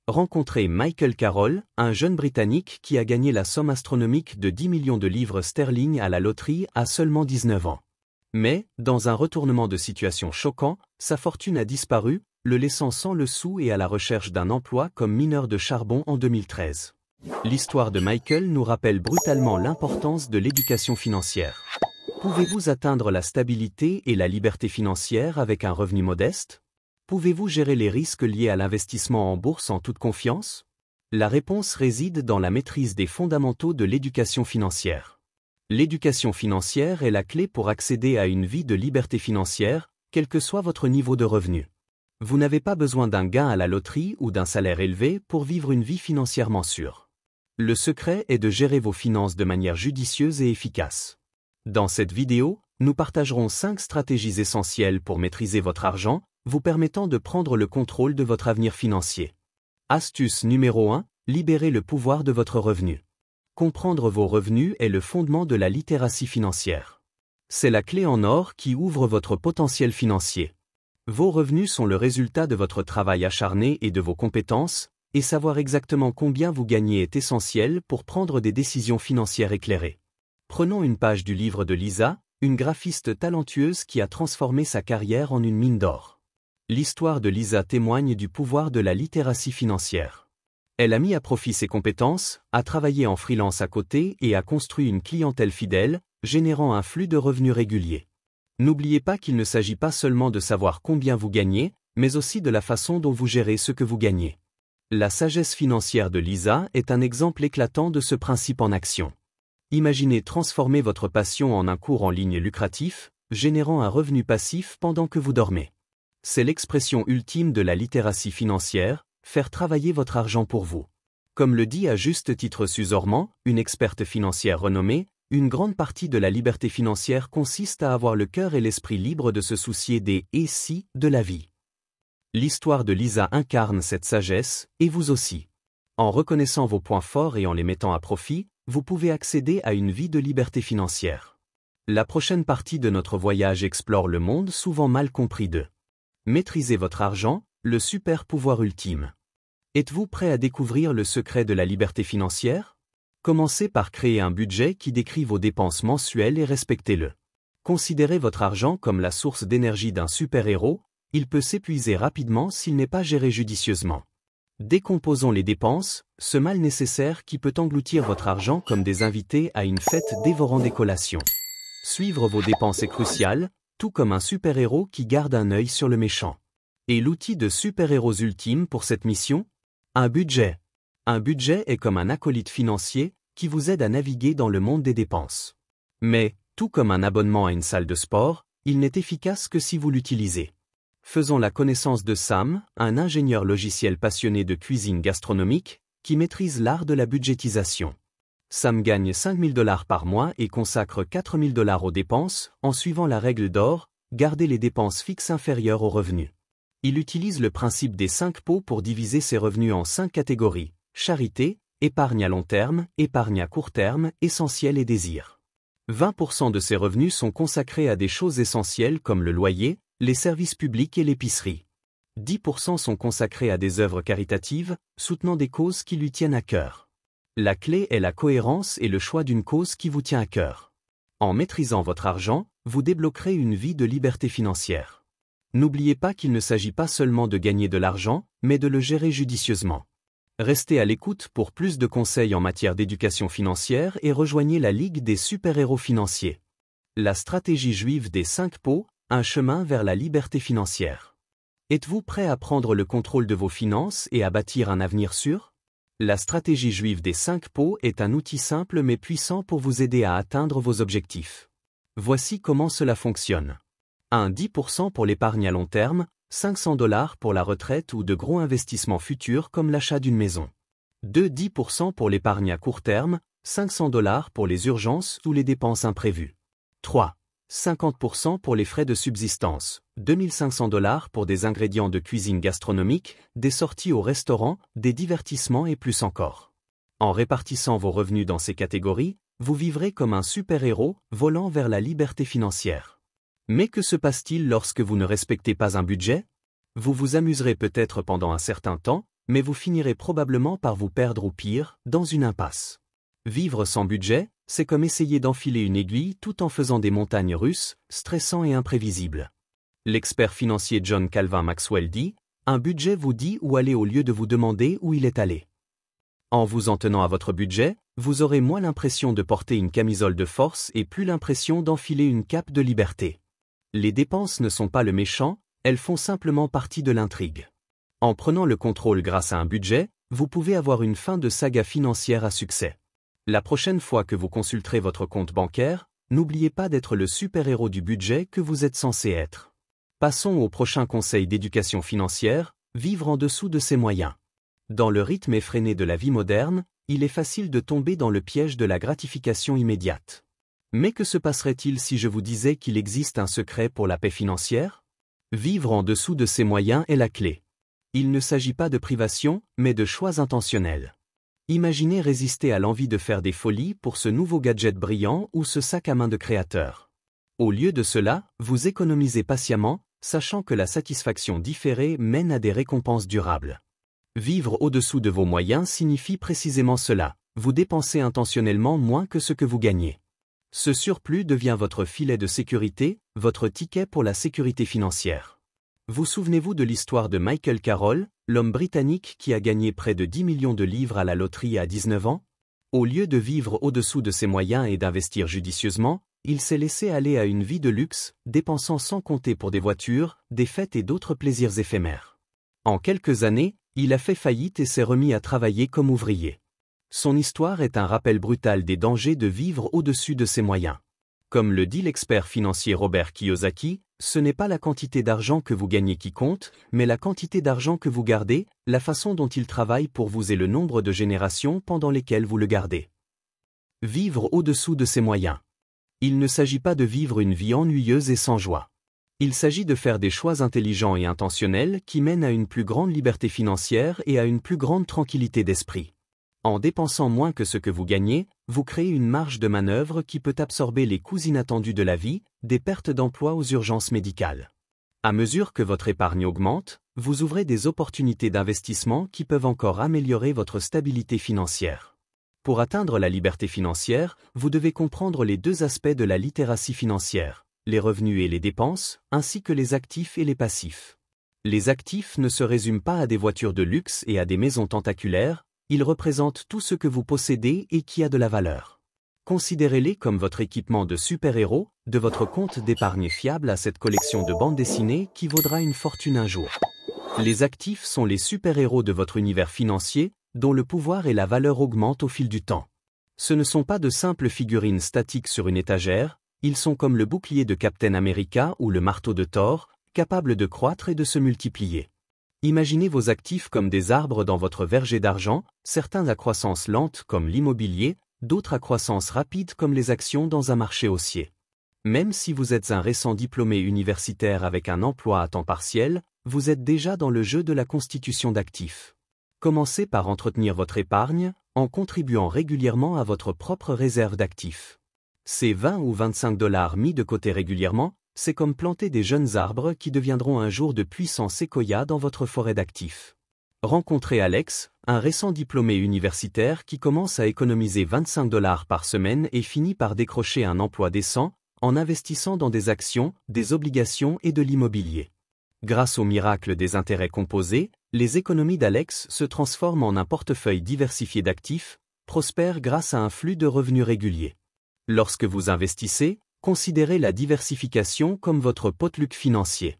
rencontrez Michael Carroll, un jeune Britannique qui a gagné la somme astronomique de 10 millions de livres sterling à la loterie à seulement 19 ans. Mais, dans un retournement de situation choquant, sa fortune a disparu, le laissant sans le sou et à la recherche d'un emploi comme mineur de charbon en 2013. L'histoire de Michael nous rappelle brutalement l'importance de l'éducation financière. Pouvez-vous atteindre la stabilité et la liberté financière avec un revenu modeste? Pouvez-vous gérer les risques liés à l'investissement en bourse en toute confiance? La réponse réside dans la maîtrise des fondamentaux de l'éducation financière. L'éducation financière est la clé pour accéder à une vie de liberté financière, quel que soit votre niveau de revenu. Vous n'avez pas besoin d'un gain à la loterie ou d'un salaire élevé pour vivre une vie financièrement sûre. Le secret est de gérer vos finances de manière judicieuse et efficace. Dans cette vidéo, nous partagerons 5 stratégies essentielles pour maîtriser votre argent, vous permettant de prendre le contrôle de votre avenir financier. Astuce numéro 1, libérez le pouvoir de votre revenu. Comprendre vos revenus est le fondement de la littératie financière. C'est la clé en or qui ouvre votre potentiel financier. Vos revenus sont le résultat de votre travail acharné et de vos compétences, et savoir exactement combien vous gagnez est essentiel pour prendre des décisions financières éclairées. Prenons une page du livre de Lisa, une graphiste talentueuse qui a transformé sa carrière en une mine d'or. L'histoire de Lisa témoigne du pouvoir de la littératie financière. Elle a mis à profit ses compétences, a travaillé en freelance à côté et a construit une clientèle fidèle, générant un flux de revenus réguliers. N'oubliez pas qu'il ne s'agit pas seulement de savoir combien vous gagnez, mais aussi de la façon dont vous gérez ce que vous gagnez. La sagesse financière de Lisa est un exemple éclatant de ce principe en action. Imaginez transformer votre passion en un cours en ligne lucratif, générant un revenu passif pendant que vous dormez. C'est l'expression ultime de la littératie financière, faire travailler votre argent pour vous. Comme le dit à juste titre Suze Orman, une experte financière renommée, une grande partie de la liberté financière consiste à avoir le cœur et l'esprit libres de se soucier des « et si » de la vie. L'histoire de Lisa incarne cette sagesse, et vous aussi. En reconnaissant vos points forts et en les mettant à profit, vous pouvez accéder à une vie de liberté financière. La prochaine partie de notre voyage explore le monde souvent mal compris de Maîtrisez votre argent, le super pouvoir ultime. Êtes-vous prêt à découvrir le secret de la liberté financière? Commencez par créer un budget qui décrit vos dépenses mensuelles et respectez-le. Considérez votre argent comme la source d'énergie d'un super-héros, il peut s'épuiser rapidement s'il n'est pas géré judicieusement. Décomposons les dépenses, ce mal nécessaire qui peut engloutir votre argent comme des invités à une fête dévorant des collations. Suivre vos dépenses est crucial, tout comme un super-héros qui garde un œil sur le méchant. Et l'outil de super-héros ultime pour cette mission? Un budget. Un budget est comme un acolyte financier qui vous aide à naviguer dans le monde des dépenses. Mais, tout comme un abonnement à une salle de sport, il n'est efficace que si vous l'utilisez. Faisons la connaissance de Sam, un ingénieur logiciel passionné de cuisine gastronomique, qui maîtrise l'art de la budgétisation. Sam gagne 5 000 $ par mois et consacre 4 000 $ aux dépenses, en suivant la règle d'or, garder les dépenses fixes inférieures aux revenus. Il utilise le principe des 5 pots pour diviser ses revenus en 5 catégories: charité, épargne à long terme, épargne à court terme, essentiel et désir. 20% de ses revenus sont consacrés à des choses essentielles comme le loyer, les services publics et l'épicerie. 10% sont consacrés à des œuvres caritatives, soutenant des causes qui lui tiennent à cœur. La clé est la cohérence et le choix d'une cause qui vous tient à cœur. En maîtrisant votre argent, vous débloquerez une vie de liberté financière. N'oubliez pas qu'il ne s'agit pas seulement de gagner de l'argent, mais de le gérer judicieusement. Restez à l'écoute pour plus de conseils en matière d'éducation financière et rejoignez la Ligue des super-héros financiers. La stratégie juive des 5 pots, un chemin vers la liberté financière. Êtes-vous prêt à prendre le contrôle de vos finances et à bâtir un avenir sûr? La stratégie juive des 5 pots est un outil simple mais puissant pour vous aider à atteindre vos objectifs. Voici comment cela fonctionne. 1. 10% pour l'épargne à long terme, 500 $ pour la retraite ou de gros investissements futurs comme l'achat d'une maison. 2. 10% pour l'épargne à court terme, 500 $ pour les urgences ou les dépenses imprévues. 3. 50% pour les frais de subsistance, 2500 $ pour des ingrédients de cuisine gastronomique, des sorties au restaurant, des divertissements et plus encore. En répartissant vos revenus dans ces catégories, vous vivrez comme un super-héros, volant vers la liberté financière. Mais que se passe-t-il lorsque vous ne respectez pas un budget? Vous vous amuserez peut-être pendant un certain temps, mais vous finirez probablement par vous perdre ou pire, dans une impasse. Vivre sans budget, c'est comme essayer d'enfiler une aiguille tout en faisant des montagnes russes, stressant et imprévisible. L'expert financier John Calvin Maxwell dit « Un budget vous dit où aller au lieu de vous demander où il est allé ». En vous en tenant à votre budget, vous aurez moins l'impression de porter une camisole de force et plus l'impression d'enfiler une cape de liberté. Les dépenses ne sont pas le méchant, elles font simplement partie de l'intrigue. En prenant le contrôle grâce à un budget, vous pouvez avoir une fin de saga financière à succès. La prochaine fois que vous consulterez votre compte bancaire, n'oubliez pas d'être le super-héros du budget que vous êtes censé être. Passons au prochain conseil d'éducation financière, vivre en dessous de ses moyens. Dans le rythme effréné de la vie moderne, il est facile de tomber dans le piège de la gratification immédiate. Mais que se passerait-il si je vous disais qu'il existe un secret pour la paix financière? Vivre en dessous de ses moyens est la clé. Il ne s'agit pas de privation, mais de choix intentionnels. Imaginez résister à l'envie de faire des folies pour ce nouveau gadget brillant ou ce sac à main de créateur. Au lieu de cela, vous économisez patiemment, sachant que la satisfaction différée mène à des récompenses durables. Vivre au-dessous de vos moyens signifie précisément cela, vous dépensez intentionnellement moins que ce que vous gagnez. Ce surplus devient votre filet de sécurité, votre ticket pour la sécurité financière. Vous souvenez-vous de l'histoire de Michael Carroll, l'homme britannique qui a gagné près de 10 millions de livres à la loterie à 19 ans? Au lieu de vivre au-dessous de ses moyens et d'investir judicieusement, il s'est laissé aller à une vie de luxe, dépensant sans compter pour des voitures, des fêtes et d'autres plaisirs éphémères. En quelques années, il a fait faillite et s'est remis à travailler comme ouvrier. Son histoire est un rappel brutal des dangers de vivre au-dessus de ses moyens. Comme le dit l'expert financier Robert Kiyosaki, ce n'est pas la quantité d'argent que vous gagnez qui compte, mais la quantité d'argent que vous gardez, la façon dont il travaille pour vous et le nombre de générations pendant lesquelles vous le gardez. Vivre au-dessous de ses moyens. Il ne s'agit pas de vivre une vie ennuyeuse et sans joie. Il s'agit de faire des choix intelligents et intentionnels qui mènent à une plus grande liberté financière et à une plus grande tranquillité d'esprit. En dépensant moins que ce que vous gagnez, vous créez une marge de manœuvre qui peut absorber les coûts inattendus de la vie, des pertes d'emploi aux urgences médicales. À mesure que votre épargne augmente, vous ouvrez des opportunités d'investissement qui peuvent encore améliorer votre stabilité financière. Pour atteindre la liberté financière, vous devez comprendre les deux aspects de la littératie financière, les revenus et les dépenses, ainsi que les actifs et les passifs. Les actifs ne se résument pas à des voitures de luxe et à des maisons tentaculaires, ils représentent tout ce que vous possédez et qui a de la valeur. Considérez-les comme votre équipement de super-héros, de votre compte d'épargne fiable à cette collection de bandes dessinées qui vaudra une fortune un jour. Les actifs sont les super-héros de votre univers financier, dont le pouvoir et la valeur augmentent au fil du temps. Ce ne sont pas de simples figurines statiques sur une étagère, ils sont comme le bouclier de Captain America ou le marteau de Thor, capables de croître et de se multiplier. Imaginez vos actifs comme des arbres dans votre verger d'argent, certains à croissance lente comme l'immobilier, d'autres à croissance rapide comme les actions dans un marché haussier. Même si vous êtes un récent diplômé universitaire avec un emploi à temps partiel, vous êtes déjà dans le jeu de la constitution d'actifs. Commencez par entretenir votre épargne, en contribuant régulièrement à votre propre réserve d'actifs. Ces 20 ou 25 $ mis de côté régulièrement, c'est comme planter des jeunes arbres qui deviendront un jour de puissants séquoias dans votre forêt d'actifs. Rencontrez Alex, un récent diplômé universitaire qui commence à économiser 25 $ par semaine et finit par décrocher un emploi décent, en investissant dans des actions, des obligations et de l'immobilier. Grâce au miracle des intérêts composés, les économies d'Alex se transforment en un portefeuille diversifié d'actifs, prospère grâce à un flux de revenus réguliers. Lorsque vous investissez, considérez la diversification comme votre potluck financier.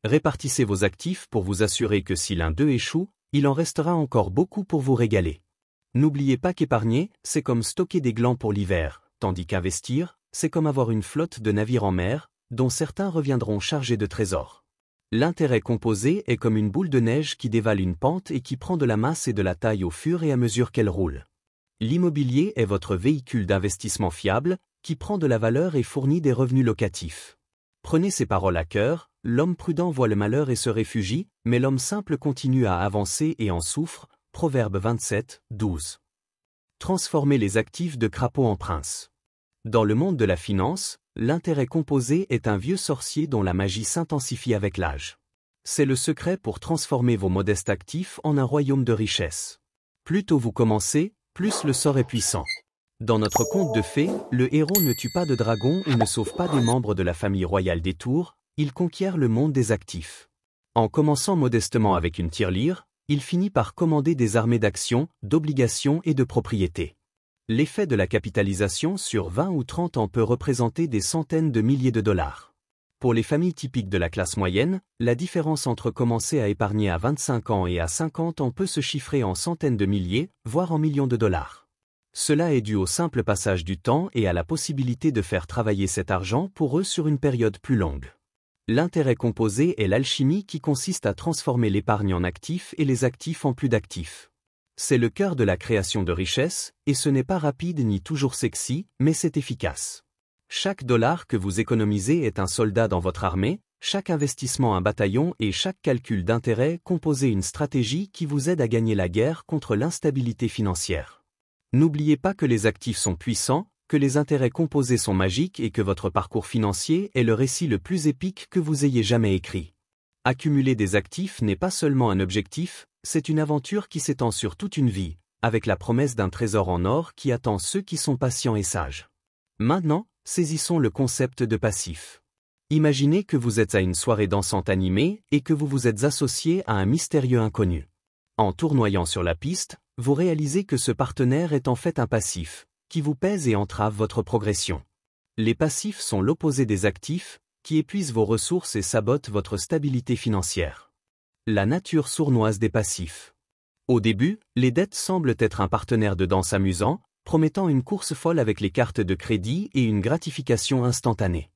Répartissez vos actifs pour vous assurer que si l'un d'eux échoue, il en restera encore beaucoup pour vous régaler. N'oubliez pas qu'épargner, c'est comme stocker des glands pour l'hiver, tandis qu'investir, c'est comme avoir une flotte de navires en mer, dont certains reviendront chargés de trésors. L'intérêt composé est comme une boule de neige qui dévale une pente et qui prend de la masse et de la taille au fur et à mesure qu'elle roule. L'immobilier est votre véhicule d'investissement fiable, qui prend de la valeur et fournit des revenus locatifs. Prenez ces paroles à cœur, l'homme prudent voit le malheur et se réfugie, mais l'homme simple continue à avancer et en souffre. Proverbe 27, 12. Transformez les actifs de crapaud en princes. Dans le monde de la finance, l'intérêt composé est un vieux sorcier dont la magie s'intensifie avec l'âge. C'est le secret pour transformer vos modestes actifs en un royaume de richesse. Plus tôt vous commencez, plus le sort est puissant. Dans notre conte de fées, le héros ne tue pas de dragon et ne sauve pas des membres de la famille royale des Tours, il conquiert le monde des actifs. En commençant modestement avec une tirelire, il finit par commander des armées d'actions, d'obligations et de propriétés. L'effet de la capitalisation sur 20 ou 30 ans peut représenter des centaines de milliers de dollars. Pour les familles typiques de la classe moyenne, la différence entre commencer à épargner à 25 ans et à 50 ans peut se chiffrer en centaines de milliers, voire en millions de dollars. Cela est dû au simple passage du temps et à la possibilité de faire travailler cet argent pour eux sur une période plus longue. L'intérêt composé est l'alchimie qui consiste à transformer l'épargne en actifs et les actifs en plus d'actifs. C'est le cœur de la création de richesse, et ce n'est pas rapide ni toujours sexy, mais c'est efficace. Chaque dollar que vous économisez est un soldat dans votre armée, chaque investissement un bataillon et chaque calcul d'intérêt composé une stratégie qui vous aide à gagner la guerre contre l'instabilité financière. N'oubliez pas que les actifs sont puissants, que les intérêts composés sont magiques et que votre parcours financier est le récit le plus épique que vous ayez jamais écrit. Accumuler des actifs n'est pas seulement un objectif, c'est une aventure qui s'étend sur toute une vie, avec la promesse d'un trésor en or qui attend ceux qui sont patients et sages. Maintenant, saisissons le concept de passif. Imaginez que vous êtes à une soirée dansante animée et que vous vous êtes associé à un mystérieux inconnu. En tournoyant sur la piste, vous réalisez que ce partenaire est en fait un passif, qui vous pèse et entrave votre progression. Les passifs sont l'opposé des actifs, qui épuisent vos ressources et sabotent votre stabilité financière. La nature sournoise des passifs. Au début, les dettes semblent être un partenaire de danse amusant, promettant une course folle avec les cartes de crédit et une gratification instantanée.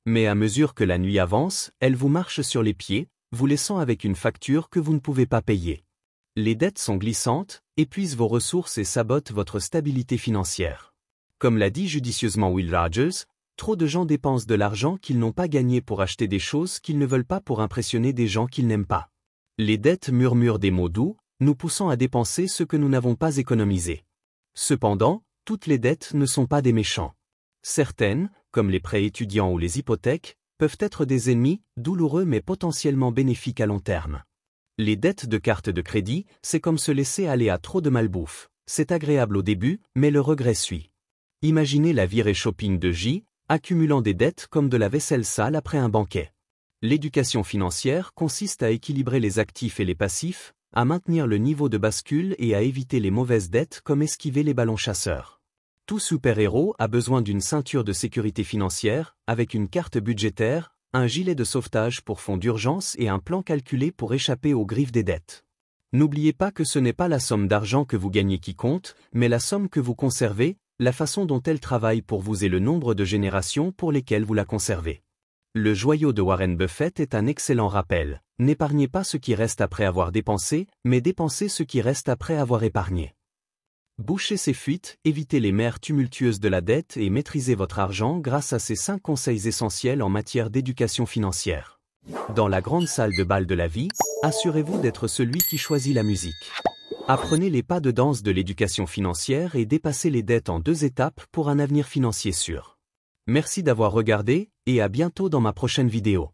Mais à mesure que la nuit avance, elles vous marchent sur les pieds, vous laissant avec une facture que vous ne pouvez pas payer. Les dettes sont glissantes, épuisent vos ressources et sabotent votre stabilité financière. Comme l'a dit judicieusement Will Rogers, trop de gens dépensent de l'argent qu'ils n'ont pas gagné pour acheter des choses qu'ils ne veulent pas pour impressionner des gens qu'ils n'aiment pas. Les dettes murmurent des mots doux, nous poussant à dépenser ce que nous n'avons pas économisé. Cependant, toutes les dettes ne sont pas des méchants. Certaines, comme les prêts étudiants ou les hypothèques, peuvent être des ennemis, douloureux mais potentiellement bénéfiques à long terme. Les dettes de carte de crédit, c'est comme se laisser aller à trop de malbouffe. C'est agréable au début, mais le regret suit. Imaginez la virée shopping de J, accumulant des dettes comme de la vaisselle sale après un banquet. L'éducation financière consiste à équilibrer les actifs et les passifs, à maintenir le niveau de bascule et à éviter les mauvaises dettes comme esquiver les ballons chasseurs. Tout super-héros a besoin d'une ceinture de sécurité financière, avec une carte budgétaire, un gilet de sauvetage pour fonds d'urgence et un plan calculé pour échapper aux griffes des dettes. N'oubliez pas que ce n'est pas la somme d'argent que vous gagnez qui compte, mais la somme que vous conservez, la façon dont elle travaille pour vous et le nombre de générations pour lesquelles vous la conservez. Le joyau de Warren Buffett est un excellent rappel. N'épargnez pas ce qui reste après avoir dépensé, mais dépensez ce qui reste après avoir épargné. Bouchez ces fuites, évitez les mers tumultueuses de la dette et maîtrisez votre argent grâce à ces 5 conseils essentiels en matière d'éducation financière. Dans la grande salle de bal de la vie, assurez-vous d'être celui qui choisit la musique. Apprenez les pas de danse de l'éducation financière et dépassez les dettes en 2 étapes pour un avenir financier sûr. Merci d'avoir regardé, et à bientôt dans ma prochaine vidéo.